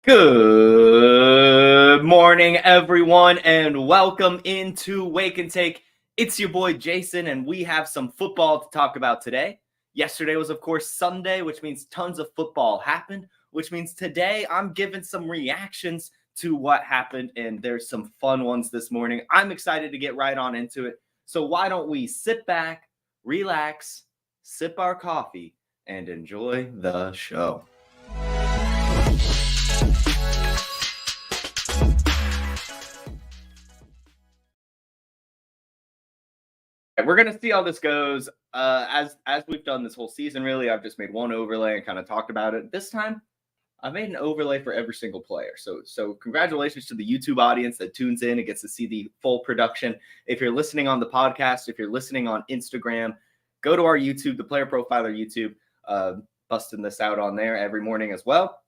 Good morning, everyone, and welcome into Wake and Take. It's your boy Jason, and we have some football to talk about today. Yesterday was, of course, Sunday, which means tons of football happened, which means today I'm giving some reactions to what happened, and there's some fun ones this morning. I'm excited to get right on into it. So why don't we sit back, relax, sip our coffee, and enjoy the show. We're gonna see how this goes. As we've done this whole season, really, I've just made one overlay and kind of talked about it. This time, I made an overlay for every single player. So congratulations to the YouTube audience that tunes in and gets to see the full production. If you're listening on the podcast, if you're listening on Instagram, go to our YouTube, the Player Profiler YouTube, busting this out on there every morning as well.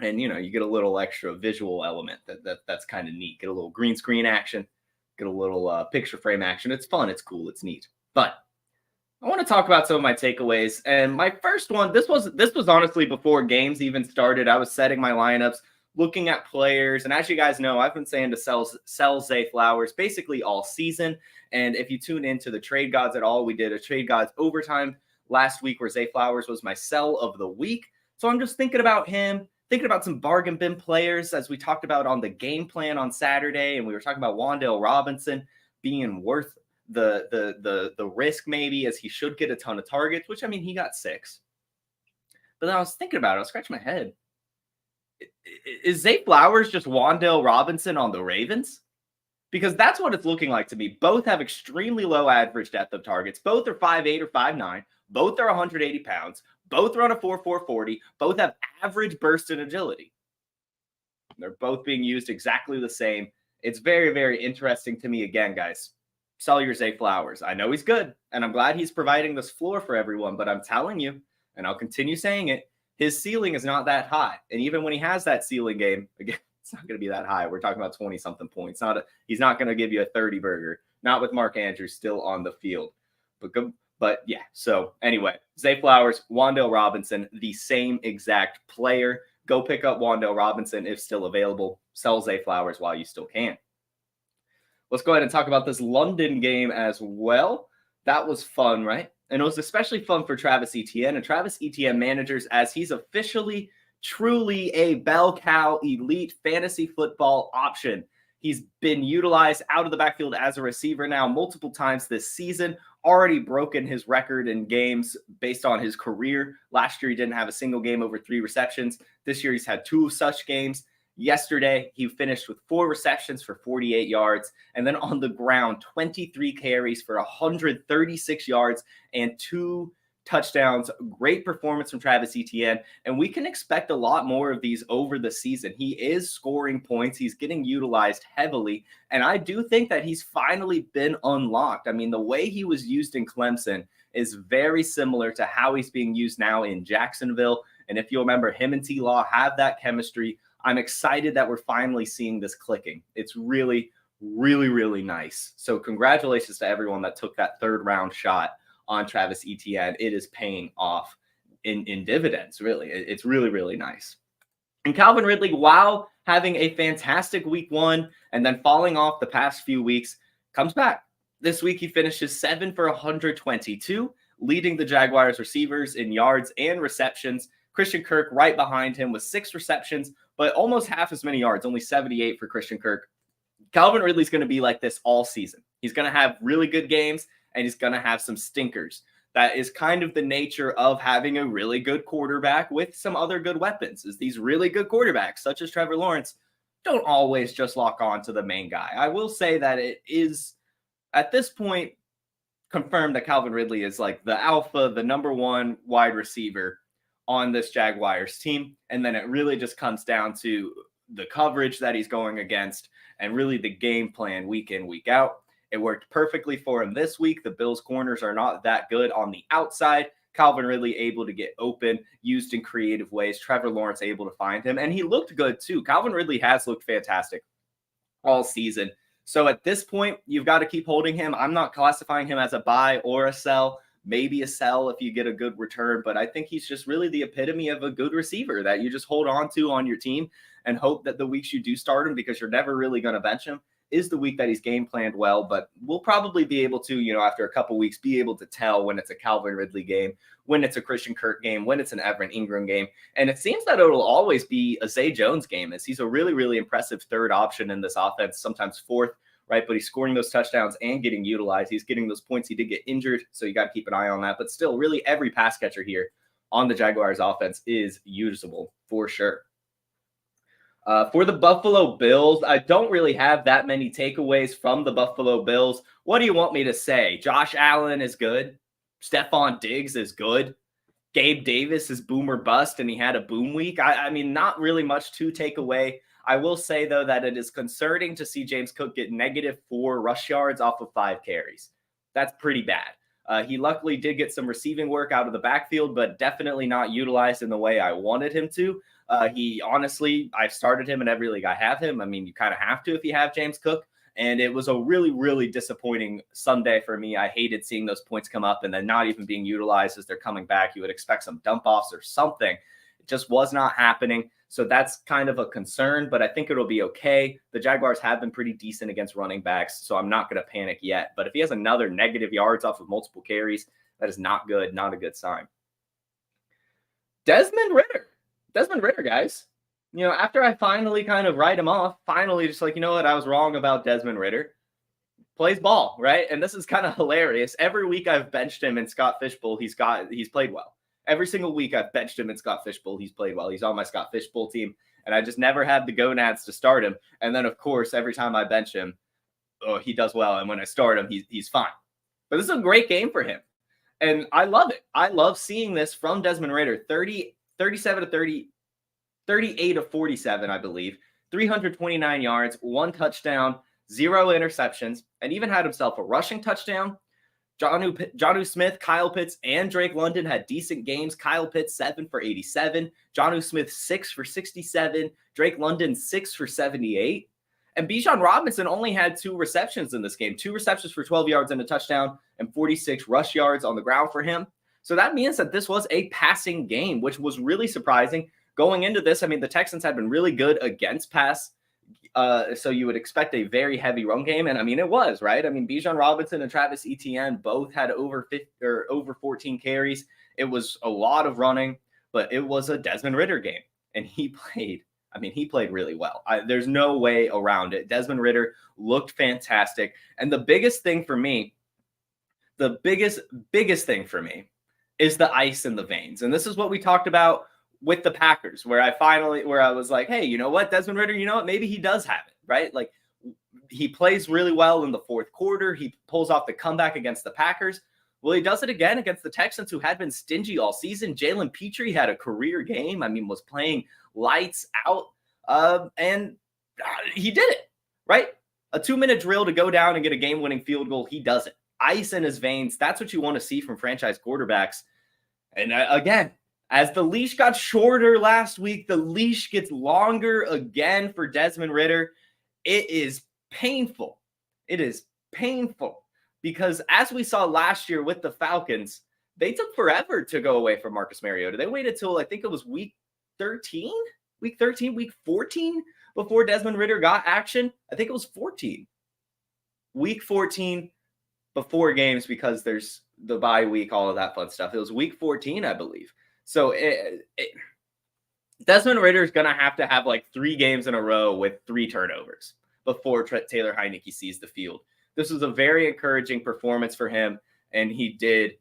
And you get a little extra visual element that's kind of neat. Get a little green screen action. Get a little picture frame action. It's fun. It's cool. It's neat. But I want to talk about some of my takeaways. And my first one, this was honestly before games even started. I was setting my lineups, looking at players. And as you guys know, I've been saying to sell Zay Flowers basically all season. And if you tune into the Trade Gods at all, we did a Trade Gods overtime last week where Zay Flowers was my sell of the week. So I'm just thinking about him. Thinking about some bargain bin players, as we talked about on the game plan on Saturday, and we were talking about Wan'dale Robinson being worth the risk maybe, as he should get a ton of targets, which, I mean, he got 6. But then I was thinking about it. I was scratching my head. Is Zay Flowers just Wan'dale Robinson on the Ravens? Because that's what it's looking like to me. Both have extremely low average depth of targets. Both are 5'8" or 5'9". Both are 180 pounds. Both run a 4.4 40. Both have average burst and agility. They're both being used exactly the same. It's very, very interesting to me. Again, guys, sell your Zay Flowers. I know he's good, and I'm glad he's providing this floor for everyone, but I'm telling you, and I'll continue saying it, his ceiling is not that high. And even when he has that ceiling game, again, it's not going to be that high. We're talking about 20-something points. He's not going to give you a 30 burger. Not with Mark Andrews still on the field. But yeah, so anyway, Zay Flowers, Wan'dale Robinson, the same exact player. Go pick up Wan'dale Robinson if still available. Sell Zay Flowers while you still can. Let's go ahead and talk about this London game as well. That was fun, right? And it was especially fun for Travis Etienne and Travis Etienne managers, as he's officially truly a bell cow elite fantasy football option. He's been utilized out of the backfield as a receiver now multiple times this season, already broken his record in games based on his career. Last year, he didn't have a single game over 3 receptions. This year, he's had 2 such games. Yesterday, he finished with 4 receptions for 48 yards. And then on the ground, 23 carries for 136 yards and 2 touchdowns. Great performance from Travis Etienne, and we can expect a lot more of these over the season. He is scoring points. He's getting utilized heavily, and I do think that he's finally been unlocked. I mean, the way he was used in Clemson is very similar to how he's being used now in Jacksonville, and if you remember, him and T-Law have that chemistry. I'm excited that we're finally seeing this clicking. It's really, really, really nice. So congratulations to everyone that took that 3rd round shot on Travis Etienne. It is paying off in dividends, really. It's really, really nice. And Calvin Ridley, while having a fantastic week 1 and then falling off the past few weeks, comes back. This week he finishes 7 for 122, leading the Jaguars receivers in yards and receptions. Christian Kirk right behind him with 6 receptions, but almost half as many yards, only 78 for Christian Kirk. Calvin Ridley's going to be like this all season. He's going to have really good games, and he's going to have some stinkers. That is kind of the nature of having a really good quarterback with some other good weapons, is these really good quarterbacks, such as Trevor Lawrence, don't always just lock on to the main guy. I will say that it is, at this point, confirmed that Calvin Ridley is like the alpha, the number 1 wide receiver on this Jaguars team. And then it really just comes down to the coverage that he's going against and really the game plan week in, week out. It worked perfectly for him this week. The Bills' corners are not that good on the outside. Calvin Ridley able to get open, used in creative ways. Trevor Lawrence able to find him, and he looked good too. Calvin Ridley has looked fantastic all season. So at this point, you've got to keep holding him. I'm not classifying him as a buy or a sell, maybe a sell if you get a good return. But I think he's just really the epitome of a good receiver that you just hold on to on your team and hope that the weeks you do start him, because you're never really going to bench him, is the week that he's game planned well. But we'll probably be able to, after a couple weeks, be able to tell when it's a Calvin Ridley game, when it's a Christian Kirk game, when it's an Everett Ingram game. And it seems that it'll always be a Zay Jones game, as he's a really, really impressive third option in this offense, sometimes fourth, right? But he's scoring those touchdowns and getting utilized. He's getting those points. He did get injured, so you got to keep an eye on that. But still, really every pass catcher here on the Jaguars offense is usable for sure. For the Buffalo Bills, I don't really have that many takeaways from the Buffalo Bills. What do you want me to say? Josh Allen is good. Stephon Diggs is good. Gabe Davis is boom or bust, and he had a boom week. I mean, not really much to take away. I will say, though, that it is concerning to see James Cook get -4 rush yards off of 5 carries. That's pretty bad. He luckily did get some receiving work out of the backfield, but definitely not utilized in the way I wanted him to. He honestly, I've started him in every league I have him. I mean, you kind of have to if you have James Cook. And it was a really, really disappointing Sunday for me. I hated seeing those points come up and then not even being utilized as they're coming back. You would expect some dump offs or something. It just was not happening. So that's kind of a concern, but I think it'll be okay. The Jaguars have been pretty decent against running backs, so I'm not going to panic yet. But if he has another negative yards off of multiple carries, that is not good, not a good sign. Desmond Ridder, guys. After I finally kind of write him off, finally just like, you know what, I was wrong about Desmond Ridder. Plays ball, right? And this is kind of hilarious. Every week I've benched him in Scott Fishbowl, he's played well. Every single week I've benched him in Scott Fishbowl, he's played well. He's on my Scott Fishbowl team, and I just never had the gonads to start him. And then, of course, every time I bench him, he does well. And when I start him, he's fine. But this is a great game for him. And I love it. I love seeing this from Desmond Ridder. 37 to 30, 38 of 47, I believe. 329 yards, 1 touchdown, 0 interceptions, and even had himself a rushing touchdown. Jonnu Smith, Kyle Pitts, and Drake London had decent games. Kyle Pitts, 7 for 87. Jonnu Smith, 6 for 67. Drake London, 6 for 78. And Bijan Robinson only had 2 receptions in this game. 2 receptions for 12 yards and a touchdown, and 46 rush yards on the ground for him. So that means that this was a passing game, which was really surprising. Going into this, I mean, the Texans had been really good against pass. So you would expect a very heavy run game. And I mean, it was, right? I mean, Bijan Robinson and Travis Etienne both had over 14 carries. It was a lot of running, but it was a Desmond Ridder game. And he played really well. There's no way around it. Desmond Ridder looked fantastic. And the biggest thing for me, the biggest thing for me is the ice in the veins. And this is what we talked about with the Packers, where I was like, hey, you know what, Desmond Ridder, you know what, maybe he does have it, right? Like, he plays really well in the fourth quarter. He pulls off the comeback against the Packers. Well, he does it again against the Texans, who had been stingy all season. Jalen Petrie had a career game. I mean, was playing lights out, and he did it, right? A 2-minute drill to go down and get a game-winning field goal. He does it. Ice in his veins. That's what you want to see from franchise quarterbacks. And again, as the leash got shorter last week, the leash gets longer again for Desmond Ridder. It is painful. It is painful because, as we saw last year with the Falcons, they took forever to go away from Marcus Mariota. They waited till, I think it was week 14 before Desmond Ridder got action. I think it was 14. Week 14 before games, because there's the bye week, all of that fun stuff. It was week 14, I believe. So Desmond Ridder is going to have like 3 games in a row with 3 turnovers before Taylor Heinicke sees the field. This was a very encouraging performance for him, and he did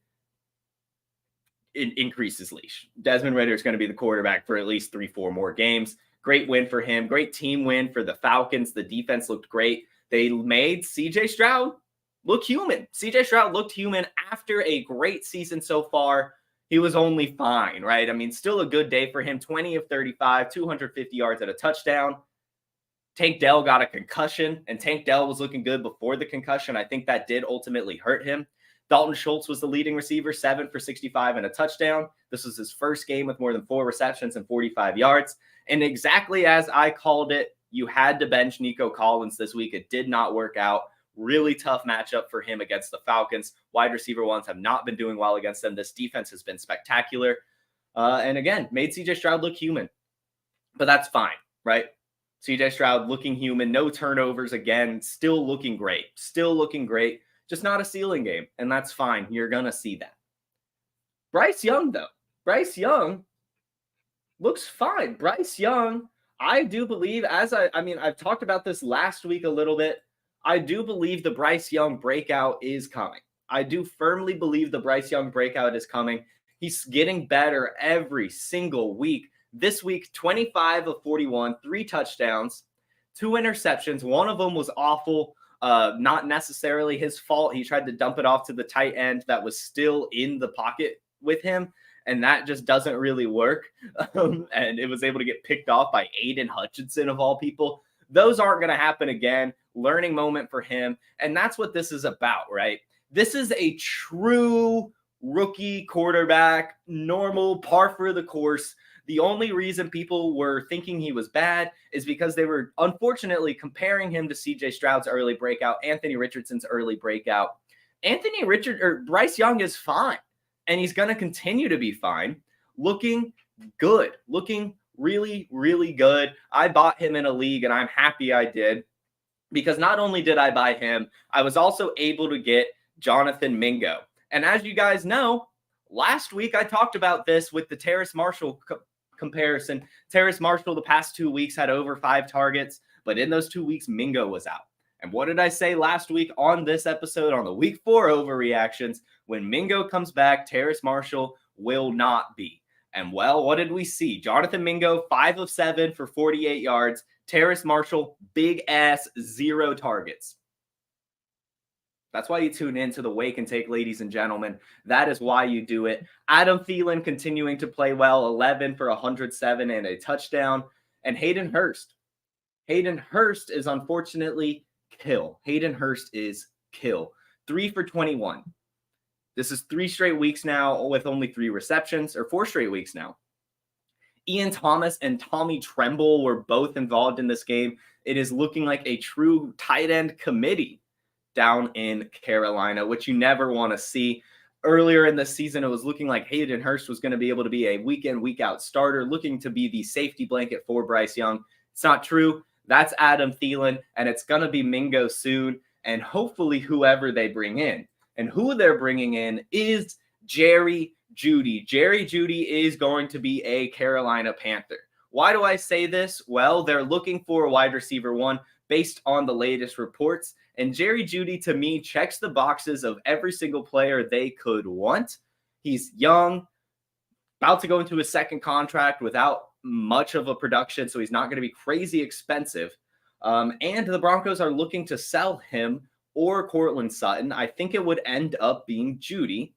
increase his leash. Desmond Ridder is going to be the quarterback for at least 3-4 more games. Great win for him. Great team win for the Falcons. The defense looked great. They made C.J. Stroud look human. C.J. Stroud looked human after a great season so far. He was only fine, right? I mean, still a good day for him. 20 of 35, 250 yards at a touchdown. Tank Dell got a concussion, and Tank Dell was looking good before the concussion. I think that did ultimately hurt him. Dalton Schultz was the leading receiver, 7 for 65 and a touchdown. This was his first game with more than 4 receptions and 45 yards. And exactly as I called it, you had to bench Nico Collins this week. It did not work out. Really tough matchup for him against the Falcons. Wide receiver ones have not been doing well against them. This defense has been spectacular. And again, made CJ Stroud look human. But that's fine, right? CJ Stroud looking human, no turnovers again, still looking great. Still looking great. Just not a ceiling game. And that's fine. You're going to see that. Bryce Young, though. Bryce Young looks fine. Bryce Young, I do believe, I've talked about this last week a little bit. I do believe the Bryce Young breakout is coming. I do firmly believe the Bryce Young breakout is coming. He's getting better every single week. This week, 25 of 41, 3 touchdowns, 2 interceptions. One of them was awful. Not necessarily his fault. He tried to dump it off to the tight end that was still in the pocket with him, and that just doesn't really work. And it was able to get picked off by Aiden Hutchinson, of all people. Those aren't going to happen again. Learning moment for him. And that's what this is about, right? This is a true rookie quarterback, normal, par for the course. The only reason people were thinking he was bad is because they were unfortunately comparing him to CJ Stroud's early breakout, Anthony Richardson's early breakout. Bryce Young is fine, and he's going to continue to be fine. Looking good, looking really, really good. I bought him in a league, and I'm happy I did, because not only did I buy him, I was also able to get Jonathan Mingo. And as you guys know, last week I talked about this with the Terrace Marshall comparison. Terrace Marshall the past 2 weeks had over 5 targets, but in those 2 weeks, Mingo was out. And what did I say last week on this episode on the week 4 overreactions? When Mingo comes back, Terrace Marshall will not be. And well, what did we see? Jonathan Mingo, 5 of 7 for 48 yards. Terrace Marshall, big ass 0 targets. That's why you tune in to the Wake and Take, ladies and gentlemen. That is why you do it. Adam Thielen continuing to play well, 11 for 107 and a touchdown. And Hayden Hurst. Hayden Hurst is unfortunately kill. Hayden Hurst is kill. 3 for 21. This is 3 straight weeks now with only 3 receptions, or 4 straight weeks now. Ian Thomas and Tommy Tremble were both involved in this game. It is looking like a true tight end committee down in Carolina, which you never want to see. Earlier in the season, it was looking like Hayden Hurst was going to be able to be a week in, week out starter, looking to be the safety blanket for Bryce Young. It's not true. That's Adam Thielen, and it's going to be Mingo soon, and hopefully whoever they bring in. And who they're bringing in is Jerry Jeudy. Jerry Jeudy is going to be a Carolina Panther. Why do I say this? Well, they're looking for a wide receiver 1 based on the latest reports. And Jerry Jeudy, to me, checks the boxes of every single player they could want. He's young, about to go into his second contract without much of a production, so he's not going to be crazy expensive. And the Broncos are looking to sell him or Courtland Sutton. I think it would end up being Jeudy,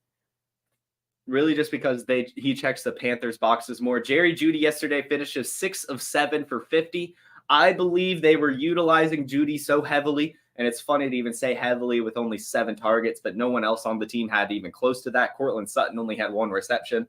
really just because he checks the Panthers boxes more. Jerry Jeudy yesterday finishes 6 of 7 for 50. I believe they were utilizing Jeudy so heavily, and it's funny to even say heavily with only 7 targets, but no one else on the team had even close to that. Courtland Sutton only had 1 reception.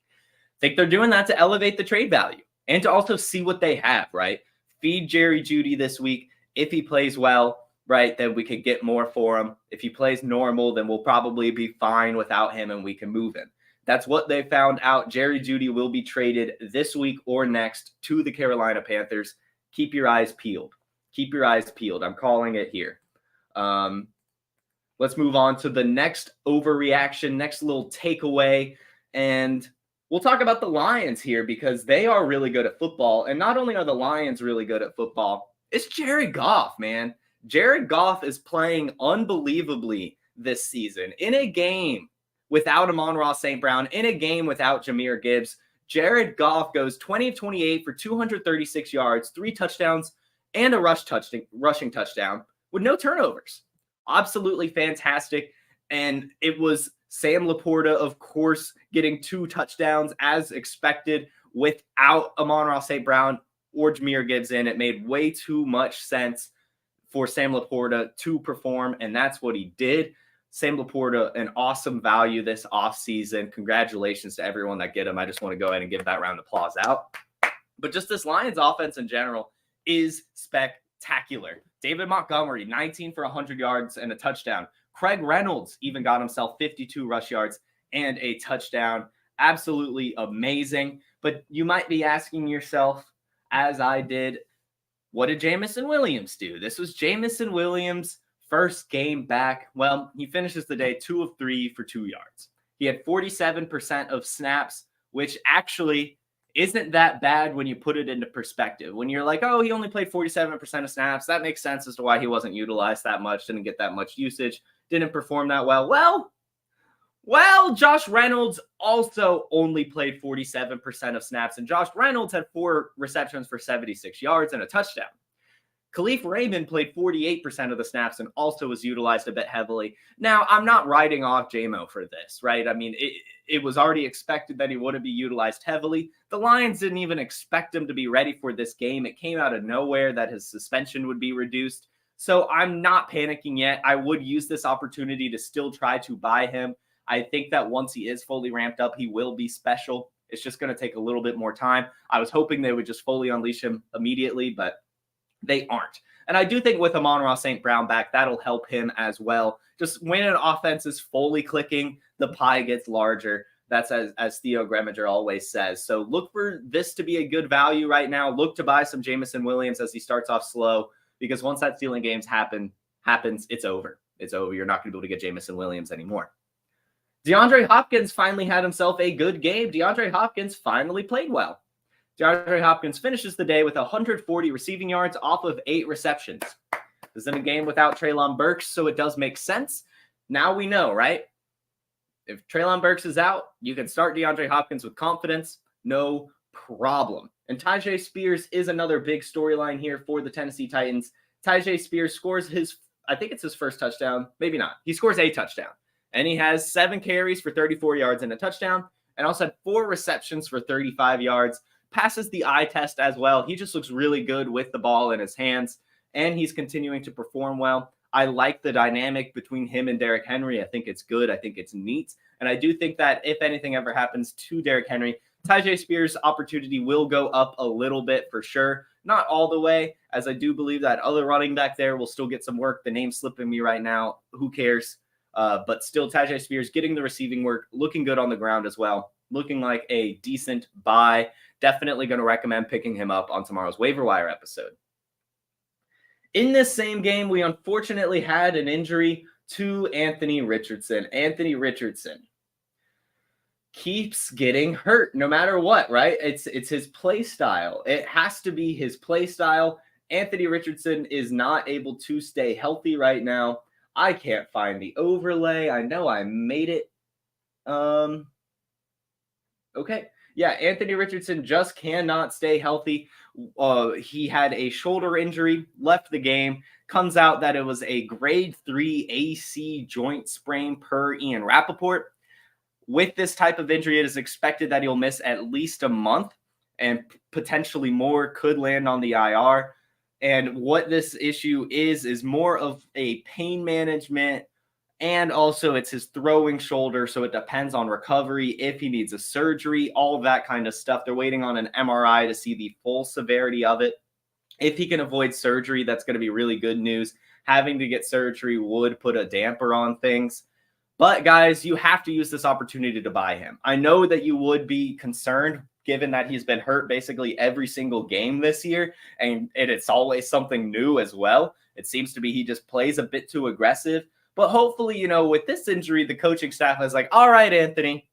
I think they're doing that to elevate the trade value and to also see what they have, right? Feed Jerry Jeudy this week. If he plays well, right, then we could get more for him. If he plays normal, then we'll probably be fine without him and we can move him. That's what they found out. Jerry Jeudy will be traded this week or next to the Carolina Panthers. Keep your eyes peeled. Keep your eyes peeled. I'm calling it here. Let's move on to the next overreaction, next little takeaway. And we'll talk about the Lions here because they are really good at football. And not only are the Lions really good at football, it's Jared Goff, man. Jared Goff is playing unbelievably this season. In a game without Amon-Ra St. Brown, in a game without Jahmyr Gibbs, Jared Goff goes 20 of 28 for 236 yards, 3 touchdowns, and a rushing touchdown with no turnovers. Absolutely fantastic. And it was Sam Laporta, of course, getting 2 touchdowns as expected without Amon-Ra St. Brown or Jahmyr Gibbs in. It made way too much sense for Sam Laporta to perform, and that's what he did. Sam Laporta, an awesome value this offseason. Congratulations to everyone that get him. I just want to go ahead and give that round of applause out. But just this Lions offense in general is spectacular. David Montgomery, 19 for 100 yards and a touchdown. Craig Reynolds even got himself 52 rush yards and a touchdown. Absolutely amazing. But you might be asking yourself, as I did, what did Jameson Williams do? This was Jameson Williams' first game back. Well, he finishes the day 2 of 3 for 2 yards. He had 47% of snaps, which actually isn't that bad when you put it into perspective. When you're like, oh, he only played 47% of snaps, that makes sense as to why he wasn't utilized that much, didn't get that much usage, didn't perform that well. Well, Josh Reynolds also only played 47% of snaps, and Josh Reynolds had 4 receptions for 76 yards and a touchdown. Khalif Raymond played 48% of the snaps and also was utilized a bit heavily. Now, I'm not writing off JMO for this, right? I mean, it was already expected that he wouldn't be utilized heavily. The Lions didn't even expect him to be ready for this game. It came out of nowhere that his suspension would be reduced. So I'm not panicking yet. I would use this opportunity to still try to buy him. I think that once he is fully ramped up, he will be special. It's just going to take a little bit more time. I was hoping they would just fully unleash him immediately, but they aren't. And I do think with Amon-Ra St. Brown back, that'll help him as well. Just when an offense is fully clicking, the pie gets larger. That's as Theo Greminger always says. So look for this to be a good value right now. Look to buy some Jameson Williams as he starts off slow, because once that stealing games happens, it's over. It's over. You're not going to be able to get Jameson Williams anymore. DeAndre Hopkins finally had himself a good game. DeAndre Hopkins finally played well. DeAndre Hopkins finishes the day with 140 receiving yards off of 8 receptions. This is in a game without Treylon Burks, so it does make sense. Now we know, right? If Treylon Burks is out, you can start DeAndre Hopkins with confidence. No problem. And Tyjae Spears is another big storyline here for the Tennessee Titans. Tyjae Spears scores I think it's his first touchdown. Maybe not. He scores a touchdown. And he has 7 carries for 34 yards and a touchdown, and also had 4 receptions for 35 yards. Passes the eye test as well. He just looks really good with the ball in his hands, and he's continuing to perform well. I like the dynamic between him and Derrick Henry. I think it's good. I think it's neat. And I do think that if anything ever happens to Derrick Henry, Tyjae Spears' opportunity will go up a little bit for sure. Not all the way, as I do believe that other running back there will still get some work. The name's slipping me right now. Who cares? But still, Tyjae Spears getting the receiving work, looking good on the ground as well, looking like a decent buy. Definitely going to recommend picking him up on tomorrow's waiver wire episode. In this same game, we unfortunately had an injury to Anthony Richardson. Anthony Richardson keeps getting hurt no matter what, right? It's his play style. It has to be his play style. Anthony Richardson is not able to stay healthy right now. I can't find the overlay. I know I made it. Okay. Yeah, Anthony Richardson just cannot stay healthy. He had a shoulder injury, left the game. Comes out that it was a grade 3 AC joint sprain per Ian Rappaport. With this type of injury, it is expected that he'll miss at least a month, and potentially more could land on the IR. And what this issue is more of a pain management, and also it's his throwing shoulder, so it depends on recovery, if he needs a surgery, all of that kind of stuff. They're waiting on an MRI to see the full severity of it. If he can avoid surgery, that's going to be really good news. Having to get surgery would put a damper on things. But guys, you have to use this opportunity to buy him. I know that you would be concerned given that he's been hurt basically every single game this year, and it's always something new as well. It seems to be he just plays a bit too aggressive. But hopefully, with this injury, the coaching staff is like, all right, Anthony,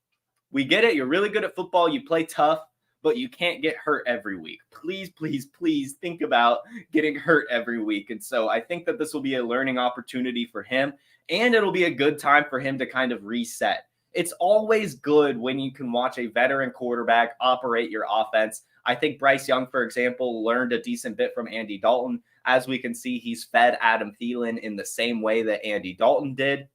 we get it. You're really good at football. You play tough, but you can't get hurt every week. Please, please, please think about getting hurt every week. And so I think that this will be a learning opportunity for him, and it'll be a good time for him to kind of reset. It's always good when you can watch a veteran quarterback operate your offense. I think Bryce Young, for example, learned a decent bit from Andy Dalton. As we can see, he's fed Adam Thielen in the same way that Andy Dalton did.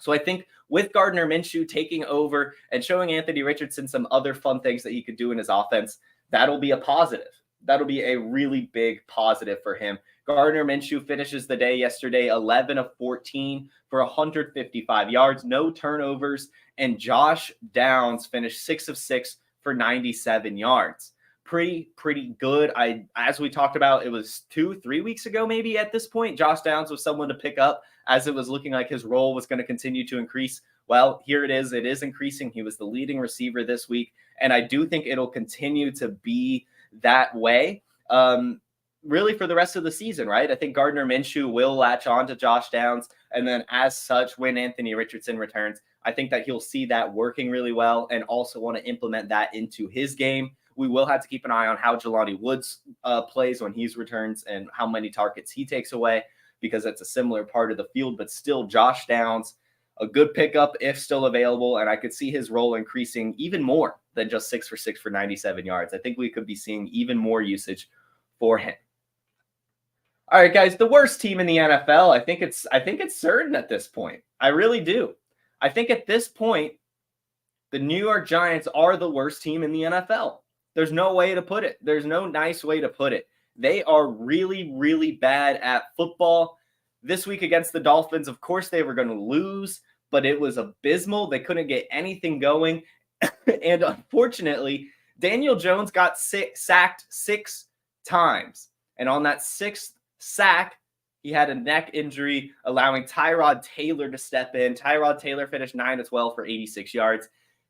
So I think with Gardner Minshew taking over and showing Anthony Richardson some other fun things that he could do in his offense, that'll be a positive. That'll be a really big positive for him. Gardner Minshew finishes the day yesterday 11 of 14 for 155 yards, no turnovers, and Josh Downs finished 6 of 6 for 97 yards. pretty good. As we talked about, it was 2-3 weeks ago, maybe at this point, Josh Downs was someone to pick up as it was looking like his role was going to continue to increase. Well, here it is. It is increasing. He was the leading receiver this week, and I do think it'll continue to be that way. Really for the rest of the season, right? I think Gardner Minshew will latch on to Josh Downs. And then as such, when Anthony Richardson returns, I think that he'll see that working really well and also want to implement that into his game. We will have to keep an eye on how Jelani Woods plays when he returns and how many targets he takes away, because that's a similar part of the field. But still, Josh Downs, a good pickup if still available. And I could see his role increasing even more than just 6 for 6 for 97 yards. I think we could be seeing even more usage for him. All right, guys, the worst team in the NFL, I think it's certain at this point. I really do. I think at this point, the New York Giants are the worst team in the NFL. There's no way to put it. There's no nice way to put it. They are really, really bad at football. This week against the Dolphins, of course, they were going to lose, but it was abysmal. They couldn't get anything going. And unfortunately, Daniel Jones got sacked 6 times. And on that 6th sack, he had a neck injury, allowing Tyrod Taylor to step in. Tyrod Taylor finished 9-12 for 86 yards.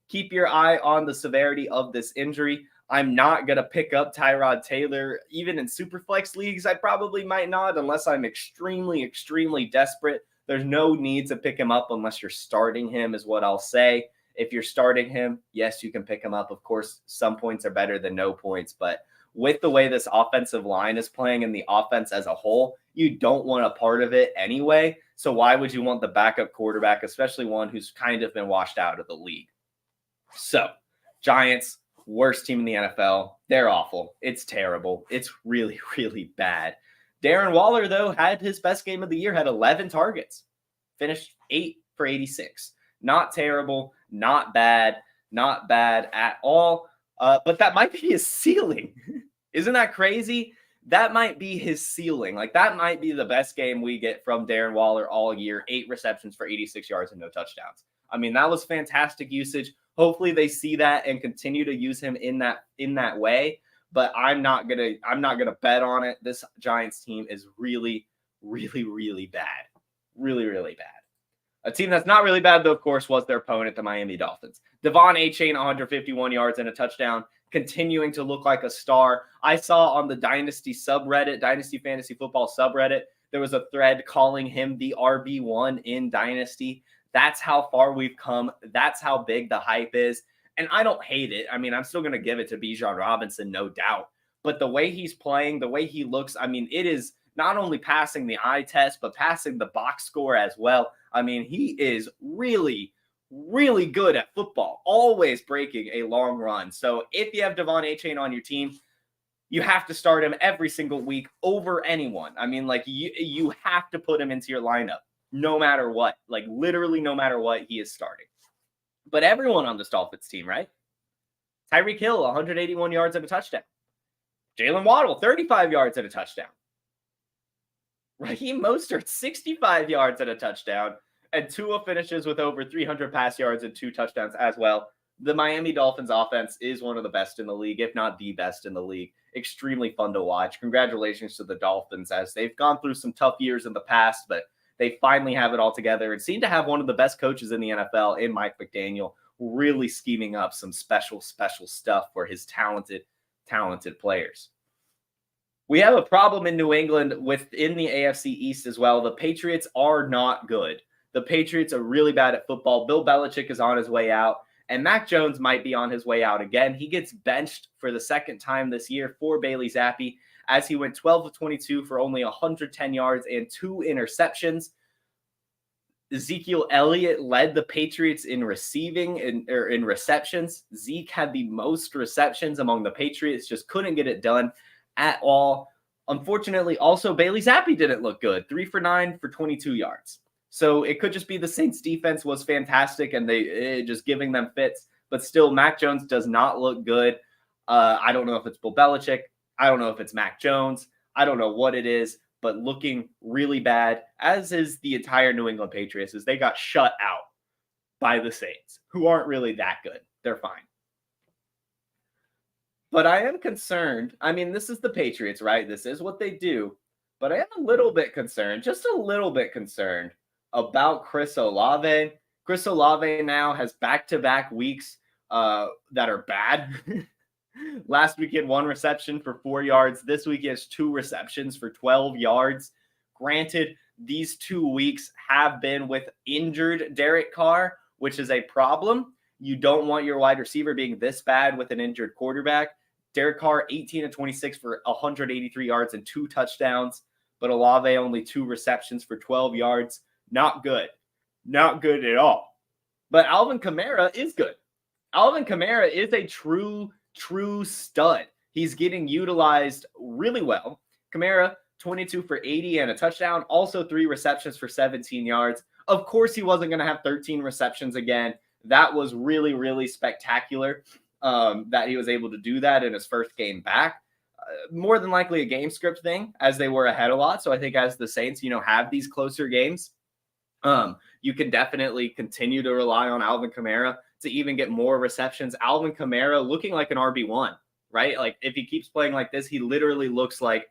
Keep your eye on the severity of this injury. I'm not going to pick up Tyrod Taylor. Even in Superflex leagues, I probably might not unless I'm extremely, extremely desperate. There's no need to pick him up unless you're starting him, is what I'll say. If you're starting him, yes, you can pick him up. Of course, some points are better than no points, but with the way this offensive line is playing and the offense as a whole, you don't want a part of it anyway. So why would you want the backup quarterback, especially one who's kind of been washed out of the league? So, Giants, worst team in the NFL. They're awful. It's terrible. It's really, really bad. Darren Waller, though, had his best game of the year, had 11 targets, finished 8 for 86. Not terrible, not bad at all. But that might be his ceiling. Isn't that crazy? That might be his ceiling. Like, that might be the best game we get from Darren Waller all year. 8 receptions for 86 yards and no touchdowns. I mean, that was fantastic usage. Hopefully they see that and continue to use him in that way. But I'm not gonna bet on it. This Giants team is really, really, really bad. Really, really bad. A team that's not really bad, though, of course, was their opponent, the Miami Dolphins. Achane, 151 yards and a touchdown, continuing to look like a star. I saw on the Dynasty subreddit, Dynasty Fantasy Football subreddit, there was a thread calling him the RB1 in Dynasty. That's how far we've come. That's how big the hype is. And I don't hate it. I mean, I'm still going to give it to Bijan Robinson, no doubt. But the way he's playing, the way he looks, I mean, it is not only passing the eye test, but passing the box score as well. I mean, he is really, really good at football, always breaking a long run. So if you have Achane on your team, you have to start him every single week over anyone. I mean, like, you have to put him into your lineup no matter what. Like, literally no matter what, he is starting. But everyone on this Dolphins team, right? Tyreek Hill, 181 yards and a touchdown. Jalen Waddle, 35 yards and a touchdown. Raheem Mostert, 65 yards and a touchdown. And Tua finishes with over 300 pass yards and 2 touchdowns as well. The Miami Dolphins offense is one of the best in the league, if not the best in the league. Extremely fun to watch. Congratulations to the Dolphins, as they've gone through some tough years in the past, but they finally have it all together and seem to have one of the best coaches in the NFL in Mike McDaniel, really scheming up some special stuff for his talented players. We have a problem in New England within the AFC East as well. The Patriots are not good. The Patriots are really bad at football. Bill Belichick is on his way out, and Mac Jones might be on his way out again. He gets benched for the second time this year for Bailey Zappi, as he went 12 of 22 for only 110 yards and 2 interceptions. Ezekiel Elliott led the Patriots in receiving in receptions. Zeke had the most receptions among the Patriots, just couldn't get it done at all. Unfortunately, also Bailey Zappi didn't look good. 3 for 9 for 22 yards. So it could just be the Saints defense was fantastic and they just giving them fits. But still, Mac Jones does not look good. I don't know if it's Bill Belichick. I don't know if it's Mac Jones. I don't know what it is, but looking really bad, as is the entire New England Patriots, as they got shut out by the Saints, who aren't really that good. They're fine. But I am concerned. I mean, this is the Patriots, right? This is what they do. But I am a little bit concerned, just a little bit concerned about Chris Olave. Chris Olave now has back-to-back weeks that are bad. Last week he had 1 reception for 4 yards. This week he has 2 receptions for 12 yards. Granted, these 2 weeks have been with injured Derek Carr, which is a problem. You don't want your wide receiver being this bad with an injured quarterback. Derek Carr, 18 of 26 for 183 yards and 2 touchdowns. But Olave only 2 receptions for 12 yards. Not good. Not good at all. But Alvin Kamara is good. Alvin Kamara is a true stud. He's getting utilized really well. Kamara, 22 for 80 and a touchdown. Also 3 receptions for 17 yards. Of course, he wasn't going to have 13 receptions again. That was really, really spectacular that he was able to do that in his first game back. More than likely a game script thing, as they were ahead a lot. So I think as the Saints, have these closer games, you can definitely continue to rely on Alvin Kamara to even get more receptions. Alvin Kamara looking like an RB1, right? Like if he keeps playing like this, he literally looks like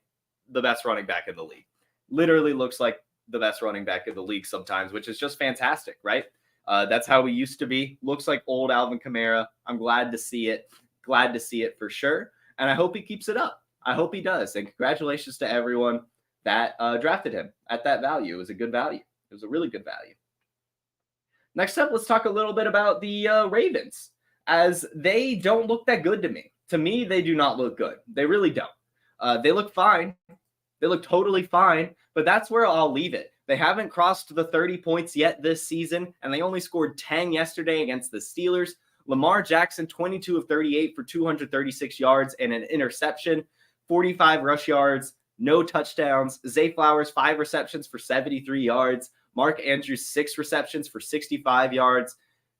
the best running back in the league. Literally looks like the best running back in the league sometimes, which is just fantastic, right? That's how we used to be. Looks like old Alvin Kamara. I'm glad to see it. Glad to see it for sure. And I hope he keeps it up. I hope he does. And congratulations to everyone that drafted him at that value. It was a good value. It was a really good value. Next up, let's talk a little bit about the Ravens, as they don't look that good to me. To me, they do not look good. They really don't. They look fine. They look totally fine, but that's where I'll leave it. They haven't crossed the 30 points yet this season, and they only scored 10 yesterday against the Steelers. Lamar Jackson, 22 of 38 for 236 yards and an interception, 45 rush yards, no touchdowns. Zay Flowers, 5 receptions for 73 yards. Mark Andrews, 6 receptions for 65 yards.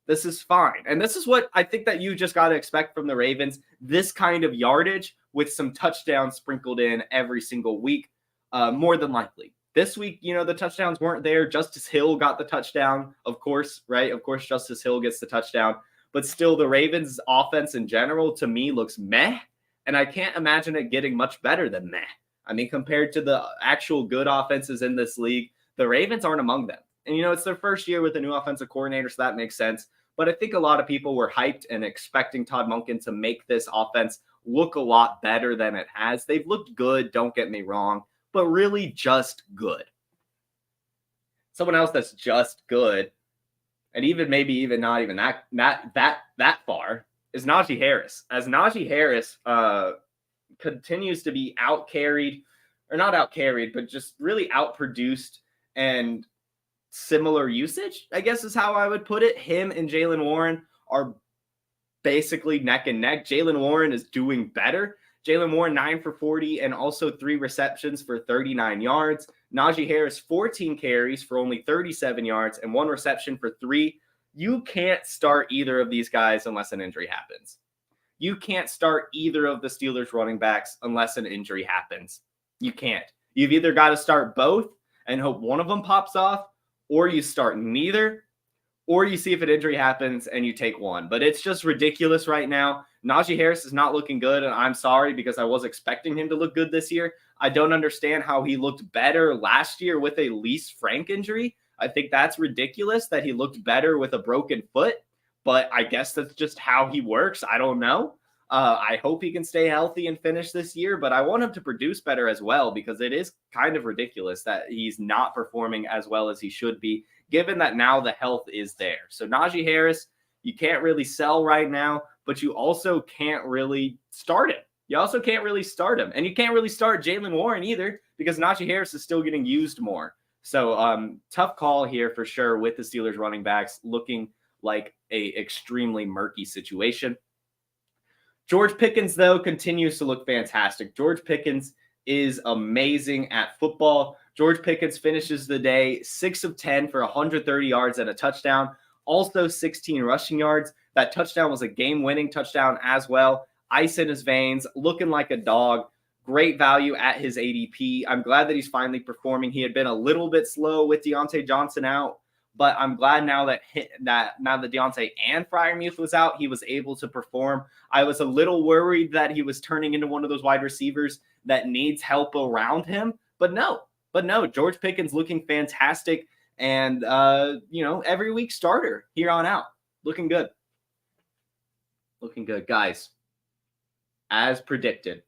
This is fine. And this is what I think that you just got to expect from the Ravens, this kind of yardage with some touchdowns sprinkled in every single week, more than likely. This week, the touchdowns weren't there. Justice Hill got the touchdown, of course, right? Of course, Justice Hill gets the touchdown. But still, the Ravens' offense in general, to me, looks meh. And I can't imagine it getting much better than meh. I mean, compared to the actual good offenses in this league, the Ravens aren't among them. And, it's their first year with a new offensive coordinator, so that makes sense. But I think a lot of people were hyped and expecting Todd Monken to make this offense look a lot better than it has. They've looked good, don't get me wrong, but really just good. Someone else that's just good, and maybe not even that far, is Najee Harris. As Najee Harris continues to be not out-carried, but just really outproduced and similar usage, I guess is how I would put it. Him and Jaylen Warren are basically neck and neck. Jaylen Warren is doing better. Jaylen Warren, 9 for 40 and also 3 receptions for 39 yards. Najee Harris, 14 carries for only 37 yards and 1 reception for 3. You can't start either of these guys unless an injury happens. You can't start either of the Steelers running backs unless an injury happens. You can't. You've either got to start both and hope one of them pops off, or you start neither, or you see if an injury happens and you take one. But it's just ridiculous right now. Najee Harris is not looking good, and I'm sorry because I was expecting him to look good this year. I don't understand how he looked better last year with a Leash Frank injury. I think that's ridiculous that he looked better with a broken foot, but I guess that's just how he works. I don't know. I hope he can stay healthy and finish this year, but I want him to produce better as well because it is kind of ridiculous that he's not performing as well as he should be, given that now the health is there. So Najee Harris, you can't really sell right now, but you also can't really start him. You also can't really start him. And you can't really start Jaylen Warren either because Najee Harris is still getting used more. So tough call here for sure with the Steelers running backs looking like a extremely murky situation. George Pickens, though, continues to look fantastic. George Pickens is amazing at football. George Pickens finishes the day 6 of 10 for 130 yards and a touchdown. Also 16 rushing yards. That touchdown was a game-winning touchdown as well. Ice in his veins, looking like a dog. Great value at his ADP. I'm glad that he's finally performing. He had been a little bit slow with Deontay Johnson out, But I'm glad now that Deontay and Freiermuth was out, he was able to perform. I was a little worried that he was turning into one of those wide receivers that needs help around him. But no, George Pickens looking fantastic. And, every week starter here on out. Looking good. Looking good. Guys, as predicted,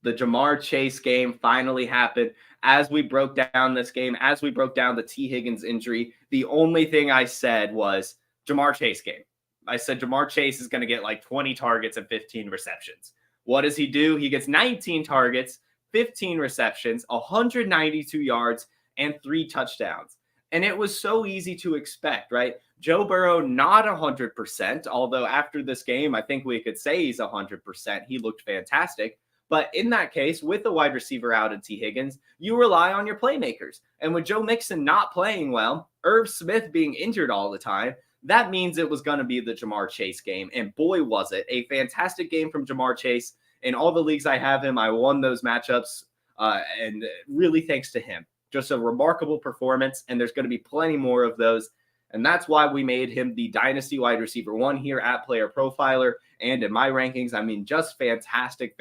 the Ja'Marr Chase game finally happened. As we broke down this game, as we broke down the T. Higgins injury, the only thing I said was Ja'Marr Chase game. I said Ja'Marr Chase is going to get like 20 targets and 15 receptions. What does he do? He gets 19 targets, 15 receptions, 192 yards, and 3 touchdowns. And it was so easy to expect, right? Joe Burrow, not 100%, although after this game, I think we could say he's 100%. He looked fantastic. But in that case, with the wide receiver out in T. Higgins, you rely on your playmakers. And with Joe Mixon not playing well, Irv Smith being injured all the time, that means it was going to be the Ja'Marr Chase game. And boy, was it a fantastic game from Ja'Marr Chase. In all the leagues I have him, I won those matchups, and really thanks to him. Just a remarkable performance, and there's going to be plenty more of those. And that's why we made him the Dynasty wide receiver 1 here at Player Profiler. And in my rankings, I mean, just fantastic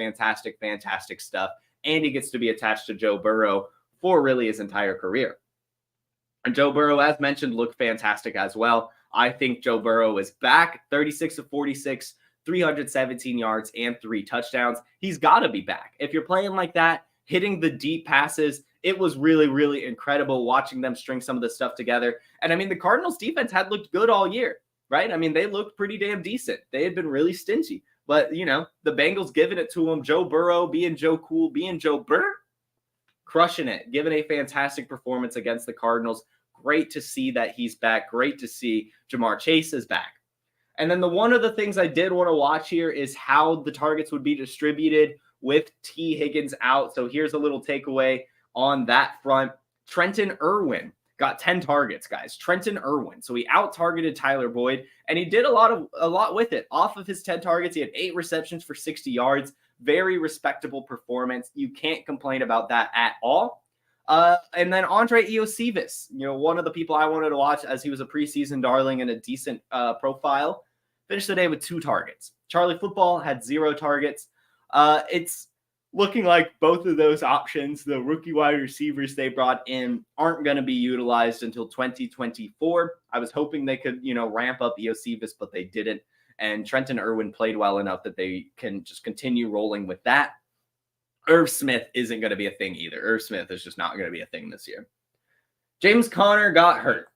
stuff. And he gets to be attached to Joe Burrow for really his entire career. And Joe Burrow, as mentioned, looked fantastic as well. I think Joe Burrow is back, 36 of 46, 317 yards, and 3 touchdowns. He's got to be back. If you're playing like that, hitting the deep passes, it was really, really incredible watching them string some of this stuff together. And I mean, the Cardinals defense had looked good all year, right? I mean, they looked pretty damn decent. They had been really stingy. But, the Bengals giving it to him. Joe Burrow being Joe Cool, being Joe Burr, crushing it, giving a fantastic performance against the Cardinals. Great to see that he's back. Great to see Ja'Marr Chase is back. And then one of the things I did want to watch here is how the targets would be distributed with T. Higgins out. So here's a little takeaway on that front. Trenton Irwin got 10 targets, guys. Trenton Irwin. So he out-targeted Tyler Boyd, and he did a lot with it. Off of his 10 targets, he had 8 receptions for 60 yards. Very respectable performance. You can't complain about that at all. And then Andre Iosivas, one of the people I wanted to watch as he was a preseason darling and a decent profile, finished the day with 2 targets. Charlie Football had 0 targets. It's looking like both of those options, the rookie wide receivers they brought in, aren't going to be utilized until 2024. I was hoping they could, ramp up Iosivas, but they didn't. And Trenton Irwin played well enough that they can just continue rolling with that. Irv Smith isn't going to be a thing either. Irv Smith is just not going to be a thing this year. James Conner got hurt.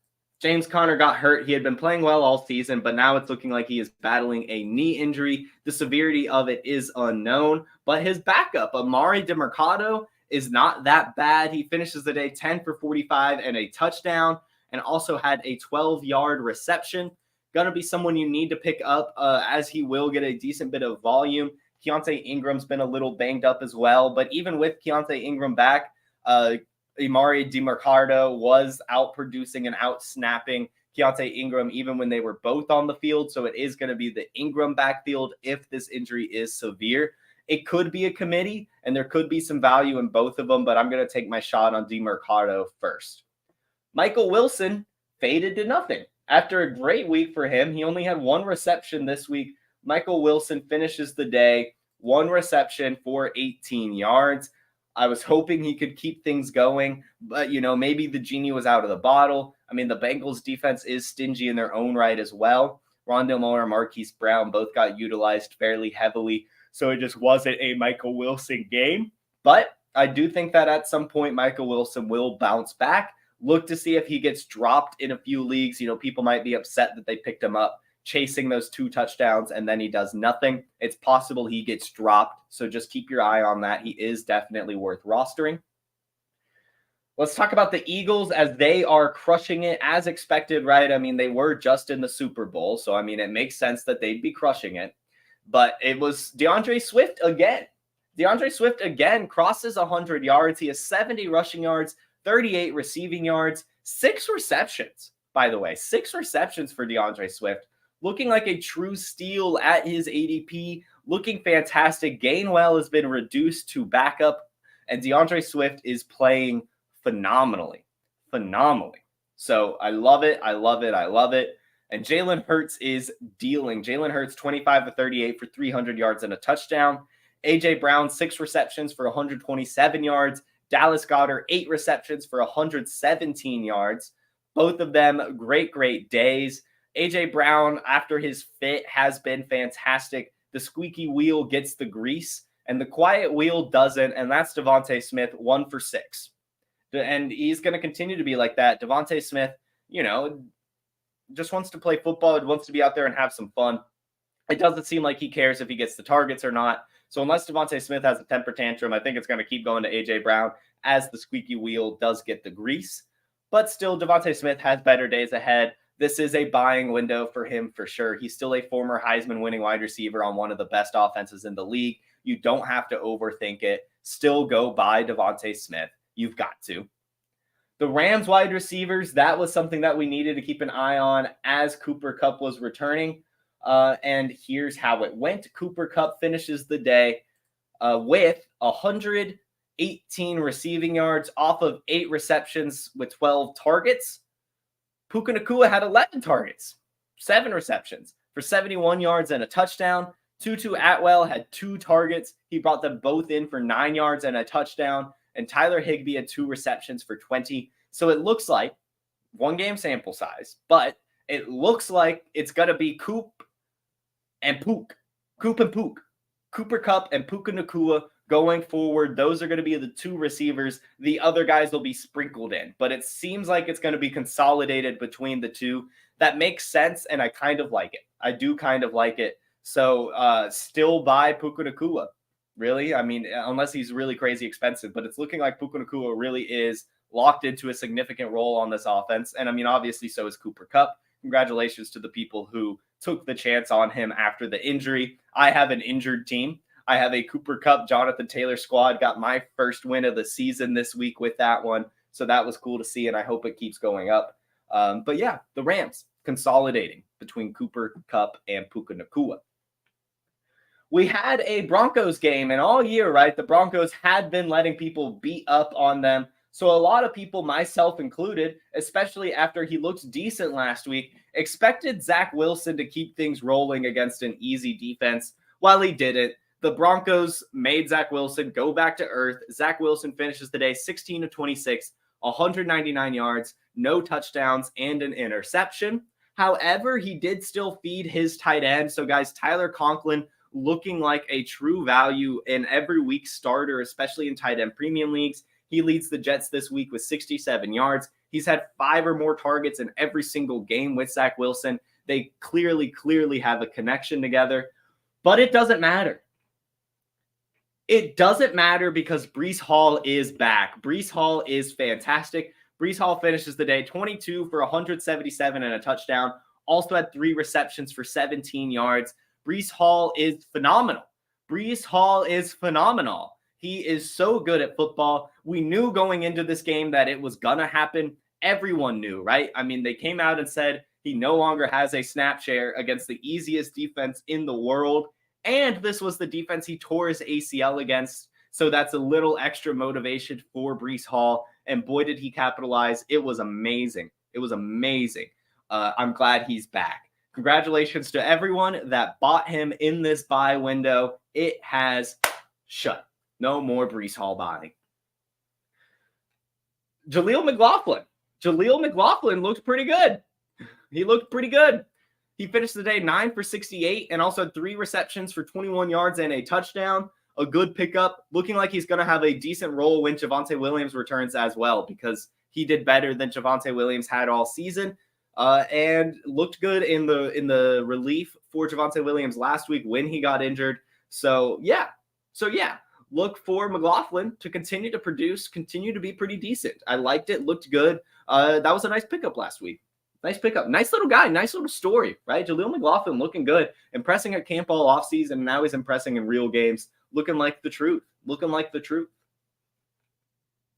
He had been playing well all season, but now it's looking like he is battling a knee injury. The severity of it is unknown, but his backup, Amari DeMercado, is not that bad. He finishes the day 10 for 45 and a touchdown, and also had a 12-yard reception. Going to be someone you need to pick up as he will get a decent bit of volume. Keontae Ingram's been a little banged up as well, but even with Keontae Ingram back, Amari DeMercado was out-producing and out-snapping Keontae Ingram even when they were both on the field, so it is going to be the Ingram backfield if this injury is severe. It could be a committee, and there could be some value in both of them, but I'm going to take my shot on DeMercado first. Michael Wilson faded to nothing. After a great week for him, he only had 1 reception this week. Michael Wilson finishes the day, 1 reception for 18 yards. I was hoping he could keep things going, but, maybe the genie was out of the bottle. I mean, the Bengals defense is stingy in their own right as well. Rondale Moore and Marquise Brown both got utilized fairly heavily, so it just wasn't a Michael Wilson game. But I do think that at some point, Michael Wilson will bounce back. Look to see if he gets dropped in a few leagues. People might be upset that they picked him up chasing those 2 touchdowns and then he does nothing. It's possible he gets dropped, so just keep your eye on that. He is definitely worth rostering. Let's talk about the Eagles as they are crushing it as expected, right? I mean, they were just in the Super Bowl, so I mean, it makes sense that they'd be crushing it. But it was DeAndre Swift again. DeAndre Swift again crosses 100 yards. He has 70 rushing yards, 38 receiving yards, 6 receptions, by the way. 6 receptions for DeAndre Swift. Looking like a true steal at his ADP. Looking fantastic. Gainwell has been reduced to backup, and DeAndre Swift is playing phenomenally. So I love it. I love it. I love it. And Jalen Hurts is dealing. Jalen Hurts, 25 of 38 for 300 yards and a touchdown. A.J. Brown, 6 receptions for 127 yards. Dallas Goedert, 8 receptions for 117 yards. Both of them great, great days. A.J. Brown, after his fit, has been fantastic. The squeaky wheel gets the grease, and the quiet wheel doesn't, and that's Devontae Smith, 1 for 6. And he's going to continue to be like that. Devontae Smith, just wants to play football, wants to be out there and have some fun. It doesn't seem like he cares if he gets the targets or not. So unless Devontae Smith has a temper tantrum, I think it's going to keep going to A.J. Brown as the squeaky wheel does get the grease. But still, Devontae Smith has better days ahead. This is a buying window for him for sure. He's still a former Heisman-winning wide receiver on one of the best offenses in the league. You don't have to overthink it. Still go buy Devontae Smith. You've got to. The Rams wide receivers, that was something that we needed to keep an eye on as Cooper Kupp was returning. And here's how it went. Cooper Kupp finishes the day with 118 receiving yards off of 8 receptions with 12 targets. Puka Nacua had 11 targets, 7 receptions for 71 yards and a touchdown. Tutu Atwell had 2 targets. He brought them both in for 9 yards and a touchdown. And Tyler Higbee had 2 receptions for 20. So it looks like, 1 game sample size, but it looks like it's going to be Coop and Pook. Coop and Pook. Cooper Kupp and Puka Nacua going forward. Those are going to be the 2 receivers. The other guys will be sprinkled in. But it seems like it's going to be consolidated between the 2. That makes sense, and I kind of like it. I do kind of like it. So still buy Puka Nacua. Really? I mean, unless he's really crazy expensive. But it's looking like Puka Nacua really is locked into a significant role on this offense. And I mean, obviously, so is Cooper Kupp. Congratulations to the people who took the chance on him after the injury. I have an injured team. I have a Cooper Kupp, Jonathan Taylor squad. Got my first win of the season this week with that one. So that was cool to see, and I hope it keeps going up. But yeah, the Rams consolidating between Cooper Kupp and Puka Nacua. We had a Broncos game, and all year, right, the Broncos had been letting people beat up on them. So a lot of people, myself included, especially after he looked decent last week, expected Zach Wilson to keep things rolling against an easy defense. While he didn't, the Broncos made Zach Wilson go back to earth. Zach Wilson finishes the day 16 of 26, 199 yards, no touchdowns, and an interception. However, he did still feed his tight end. So guys, Tyler Conklin looking like a true value in every week starter, especially in tight end premium leagues. He leads the Jets this week with 67 yards. He's had 5 or more targets in every single game with Zach Wilson. They clearly have a connection together, but it doesn't matter. It doesn't matter because Breece Hall is back. Breece Hall is fantastic. Breece Hall finishes the day 22 for 177 and a touchdown. Also had 3 receptions for 17 yards. Breece Hall is phenomenal. Breece Hall is phenomenal. He is so good at football. We knew going into this game that it was going to happen. Everyone knew, right? I mean, they came out and said he no longer has a snap share against the easiest defense in the world. And this was the defense he tore his ACL against. So that's a little extra motivation for Breece Hall. And boy, did he capitalize. It was amazing. It was amazing. I'm glad he's back. Congratulations to everyone that bought him in this buy window. It has shut. No more Breece Hall buying. Jaleel McLaughlin looked pretty good. He looked pretty good. He finished the day 9 for 68 and also had 3 receptions for 21 yards and a touchdown. A good pickup. Looking like he's going to have a decent role when Javonte Williams returns as well, because he did better than Javonte Williams had all season. And looked good in the relief for Javonte Williams last week when he got injured. So yeah, look for McLaughlin to continue to produce, continue to be pretty decent. I liked it, looked good. That was a nice pickup last week. Nice pickup. Nice little guy, nice little story, right? Jaleel McLaughlin looking good, impressing at camp all offseason, and now he's impressing in real games, looking like the truth.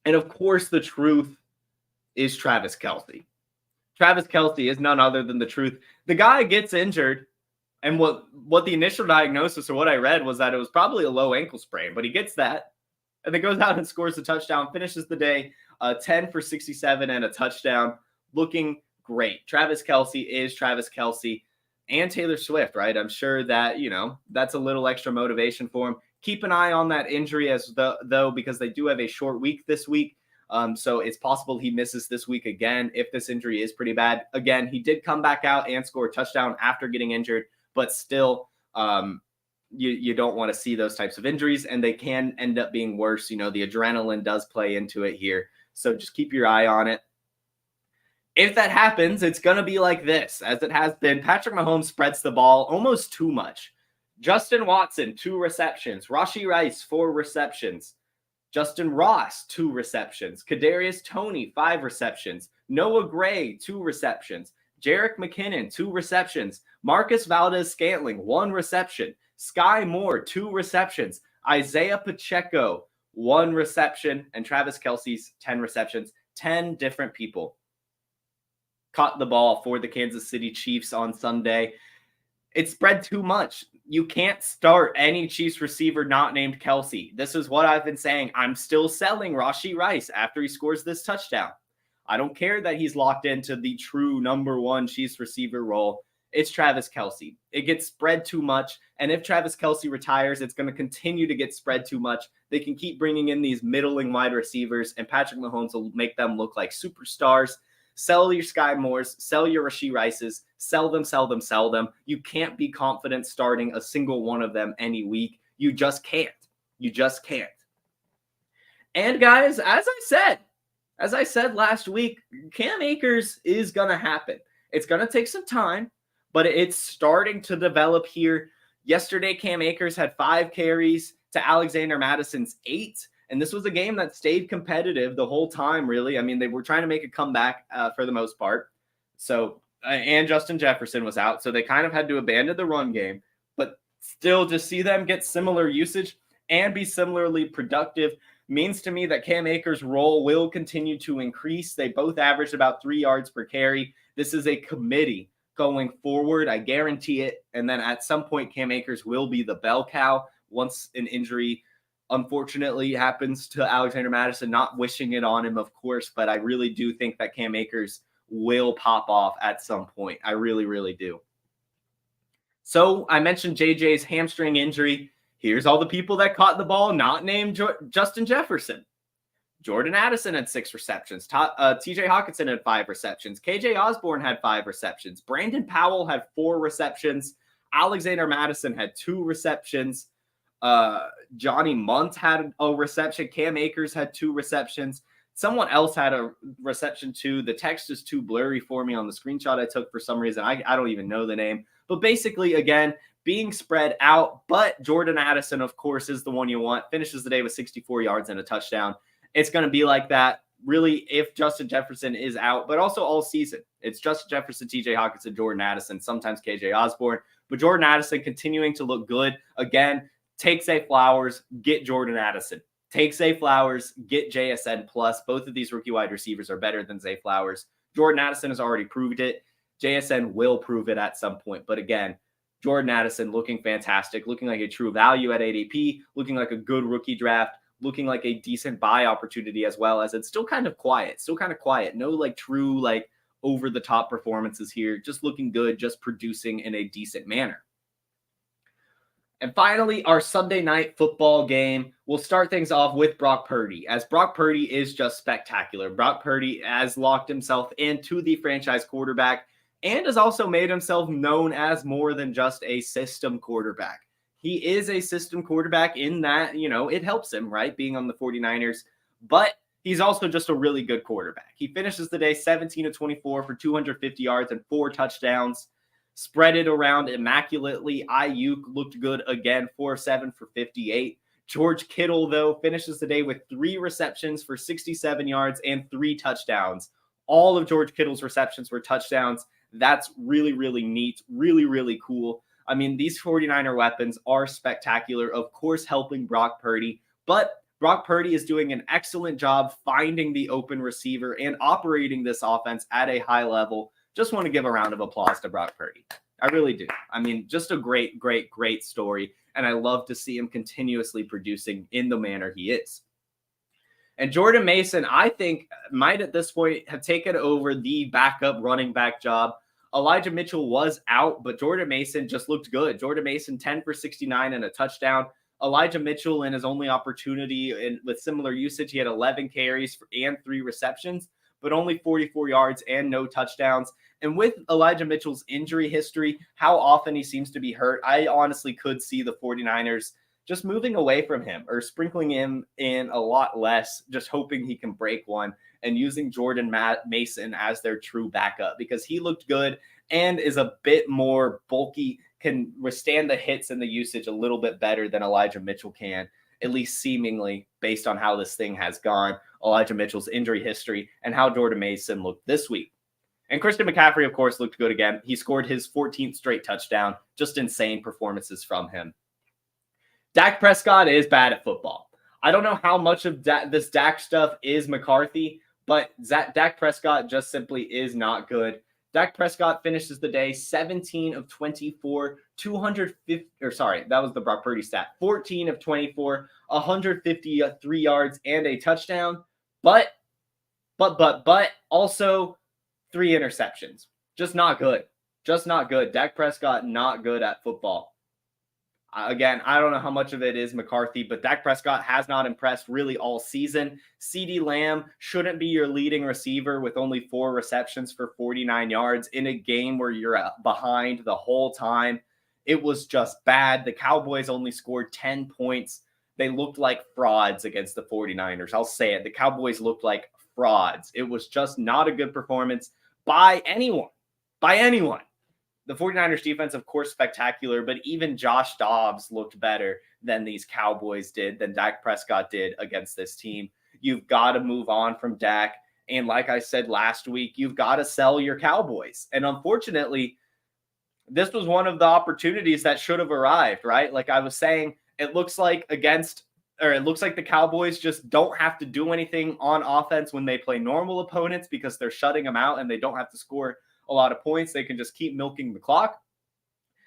And of course, the truth is Travis Kelce. Travis Kelce is none other than the truth. The guy gets injured, and what the initial diagnosis or what I read was that it was probably a low ankle sprain, but he gets that, and then goes out and scores a touchdown, finishes the day 10 for 67 and a touchdown. looking great. Travis Kelce is Travis Kelce and Taylor Swift, right? I'm sure that, that's a little extra motivation for him. Keep an eye on that injury though, because they do have a short week this week. So it's possible he misses this week again if this injury is pretty bad. Again, he did come back out and score a touchdown after getting injured, but still, you don't want to see those types of injuries, and they can end up being worse. The adrenaline does play into it here. So just keep your eye on it. If that happens, it's going to be like this, as it has been. Patrick Mahomes spreads the ball almost too much. Justin Watson, 2 receptions. Rashee Rice, 4 receptions. Justin Ross, 2 receptions. Kadarius Toney, 5 receptions. Noah Gray, 2 receptions. Jerick McKinnon, 2 receptions. Marcus Valdez-Scantling, 1 reception. Sky Moore, 2 receptions. Isaiah Pacheco, 1 reception. And Travis Kelce's 10 receptions. 10 different people caught the ball for the Kansas City Chiefs on Sunday. It spread too much. You can't start any Chiefs receiver not named Kelce. This is what I've been saying. I'm still selling Rashee Rice after he scores this touchdown. I don't care that he's locked into the true number 1 Chiefs receiver role. It's Travis Kelce. It gets spread too much. And if Travis Kelce retires, it's going to continue to get spread too much. They can keep bringing in these middling wide receivers, and Patrick Mahomes will make them look like superstars. Sell your Sky Moores, sell your Rashee Rices, sell them. You can't be confident starting a single one of them any week. You just can't. And guys, as I said last week, Cam Akers is going to happen. It's going to take some time, but it's starting to develop here. Yesterday, Cam Akers had 5 carries to Alexander Madison's 8. And this was a game that stayed competitive the whole time, really. I mean, they were trying to make a comeback for the most part. So, and Justin Jefferson was out. So they kind of had to abandon the run game. But still, just see them get similar usage and be similarly productive means to me that Cam Akers' role will continue to increase. They both averaged about 3 yards per carry. This is a committee going forward. I guarantee it. And then at some point, Cam Akers will be the bell cow once an injury unfortunately happens to Alexander Madison. Not wishing it on him, of course, but I really do think that Cam Akers will pop off at some point. I really, really do. So I mentioned JJ's hamstring injury. Here's all the people that caught the ball not named Justin Jefferson. Jordan Addison had 6 receptions. TJ Hawkinson had 5 receptions. KJ Osborne had 5 receptions. Brandon Powell had 4 receptions. Alexander Madison had 2 receptions. Johnny Munt had a reception. Cam Akers had 2 receptions. Someone else had a reception too. The text is too blurry for me on the screenshot I took for some reason. I don't even know the name. But basically, again, being spread out. But Jordan Addison, of course, is the one you want. Finishes the day with 64 yards and a touchdown. It's going to be like that, really, if Justin Jefferson is out, but also all season. It's Justin Jefferson, TJ Hawkinson, Jordan Addison, sometimes KJ Osborne. But Jordan Addison continuing to look good. Again, take Zay Flowers, get Jordan Addison. Take Zay Flowers, get JSN+. Both of these rookie wide receivers are better than Zay Flowers. Jordan Addison has already proved it. JSN will prove it at some point. But again, Jordan Addison looking fantastic, looking like a true value at ADP, looking like a good rookie draft, looking like a decent buy opportunity as well, as it's still kind of quiet. No like true like over-the-top performances here. Just looking good, just producing in a decent manner. And finally, our Sunday night football game. We'll start things off with Brock Purdy, as Brock Purdy is just spectacular. Brock Purdy has locked himself into the franchise quarterback and has also made himself known as more than just a system quarterback. He is a system quarterback in that, it helps him, right, being on the 49ers. But he's also just a really good quarterback. He finishes the day 17-24 for 250 yards and 4 touchdowns. Spread it around immaculately. Ayuk looked good again, 4-7 for 58. George Kittle, though, finishes the day with 3 receptions for 67 yards and 3 touchdowns. All of George Kittle's receptions were touchdowns. That's really, really neat. Really, really cool. I mean, these 49er weapons are spectacular, of course, helping Brock Purdy. But Brock Purdy is doing an excellent job finding the open receiver and operating this offense at a high level. Just want to give a round of applause to Brock Purdy. I really do. I mean, just a great, great, great story. And I love to see him continuously producing in the manner he is. And Jordan Mason, I think, might at this point have taken over the backup running back job. Elijah Mitchell was out, but Jordan Mason just looked good. Jordan Mason, 10 for 69 and a touchdown. Elijah Mitchell, in his only opportunity with similar usage, he had 11 carries and 3 receptions, but only 44 yards and no touchdowns. And with Elijah Mitchell's injury history, how often he seems to be hurt, I honestly could see the 49ers just moving away from him or sprinkling him in a lot less, just hoping he can break one and using Jordan Mason as their true backup because he looked good and is a bit more bulky, can withstand the hits and the usage a little bit better than Elijah Mitchell can, at least seemingly based on how this thing has gone, Elijah Mitchell's injury history, and how Jordan Mason looked this week. And Christian McCaffrey, of course, looked good again. He scored his 14th straight touchdown. Just insane performances from him. Dak Prescott is bad at football. I don't know how much of this Dak stuff is McCarthy, but Dak Prescott just simply is not good. Dak Prescott finishes the day 17 of 24, 250, that was the Brock Purdy stat, 14 of 24, 153 yards and a touchdown, but also 3 interceptions. Just not good. Just not good. Dak Prescott, not good at football. Again, I don't know how much of it is McCarthy, but Dak Prescott has not impressed really all season. CeeDee Lamb shouldn't be your leading receiver with only 4 receptions for 49 yards in a game where you're behind the whole time. It was just bad. The Cowboys only scored 10 points. They looked like frauds against the 49ers. I'll say it. The Cowboys looked like frauds. It was just not a good performance by anyone. By anyone. The 49ers defense, of course, spectacular, but even Josh Dobbs looked better than these Cowboys did, than Dak Prescott did against this team. You've got to move on from Dak. And like I said last week, you've got to sell your Cowboys. And unfortunately, this was one of the opportunities that should have arrived, right? Like I was saying, it looks like the Cowboys just don't have to do anything on offense when they play normal opponents because they're shutting them out and they don't have to score a lot of points. They can just keep milking the clock.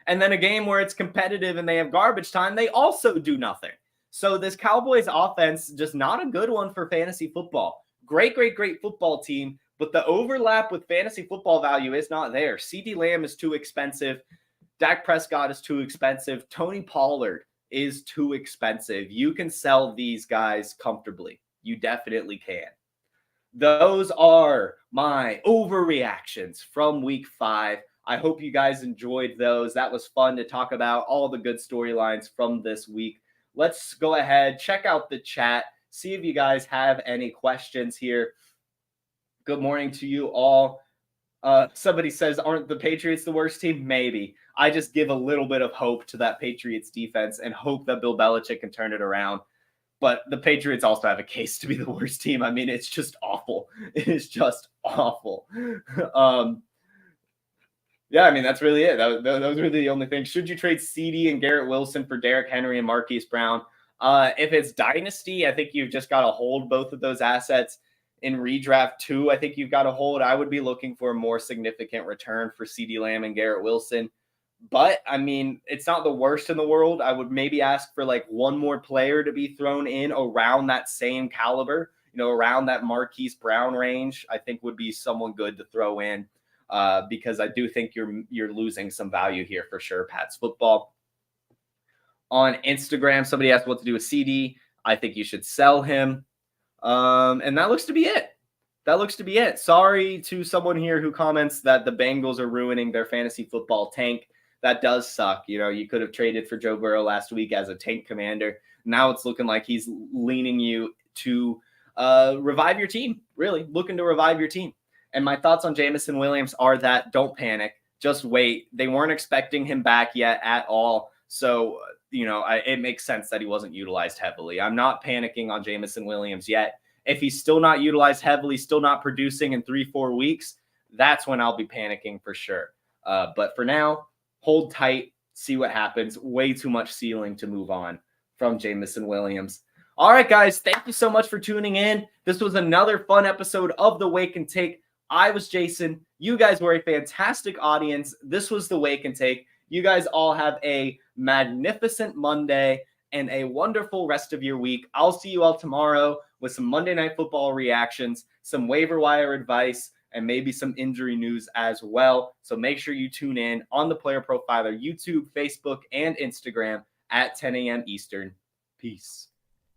And then a game where it's competitive and they have garbage time, they also do nothing. So this Cowboys offense, just not a good one for fantasy football. Great football team, but the overlap with fantasy football value is not there. CeeDee Lamb is too expensive. Dak Prescott is too expensive. Tony Pollard is too expensive. You can sell these guys comfortably. You definitely can. Those are my overreactions from week 5. I hope you guys enjoyed those. That was fun to talk about all the good storylines from this week. Let's go ahead, check out the chat, see if you guys have any questions here. Good morning to you all. Somebody says, aren't the Patriots the worst team? Maybe. I just give a little bit of hope to that Patriots defense and hope that Bill Belichick can turn it around. But the Patriots also have a case to be the worst team. I mean, it's just awful. It is just awful. Yeah, I mean, that's really it. Those were the only things. Should you trade CD and Garrett Wilson for Derrick Henry and Marquise Brown? If it's Dynasty, I think you've just got to hold both of those assets. In redraft 2, I think you've got to hold. I would be looking for a more significant return for CeeDee Lamb and Garrett Wilson. But, I mean, it's not the worst in the world. I would maybe ask for, like, one more player to be thrown in around that same caliber, around that Marquise Brown range, I think would be someone good to throw in because I do think you're losing some value here for sure, Pat's Football. On Instagram, somebody asked what to do with CD. I think you should sell him. And that looks to be it. Sorry to someone here who comments that the Bengals are ruining their fantasy football tank. That does suck. You could have traded for Joe Burrow last week as a tank commander. Now it's looking like he's leaning you to revive your team, really looking to revive your team. And my thoughts on Jameson Williams are that don't panic. Just wait. They weren't expecting him back yet at all. So, it makes sense that he wasn't utilized heavily. I'm not panicking on Jameson Williams yet. If he's still not utilized heavily, still not producing in 3-4 weeks, that's when I'll be panicking for sure. But for now, hold tight, see what happens. Way too much ceiling to move on from Jameson Williams. All right, guys, thank you so much for tuning in. This was another fun episode of The Wake and Take. I was Jason. You guys were a fantastic audience. This was The Wake and Take. You guys all have a magnificent Monday, and a wonderful rest of your week. I'll see you all tomorrow with some Monday Night Football reactions, some waiver wire advice, and maybe some injury news as well. So make sure you tune in on the Player Profiler, YouTube, Facebook, and Instagram at 10 a.m. Eastern. Peace.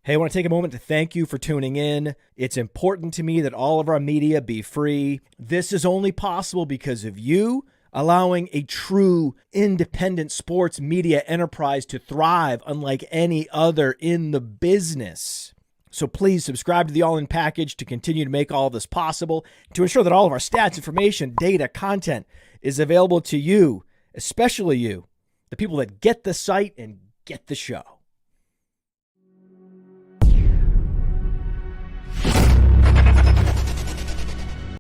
Hey, I want to take a moment to thank you for tuning in. It's important to me that all of our media be free. This is only possible because of you allowing a true independent sports media enterprise to thrive unlike any other in the business. So please subscribe to the All In Package to continue to make all of this possible, to ensure that all of our stats, information, data, content is available to you, especially you, the people that get the site and get the show.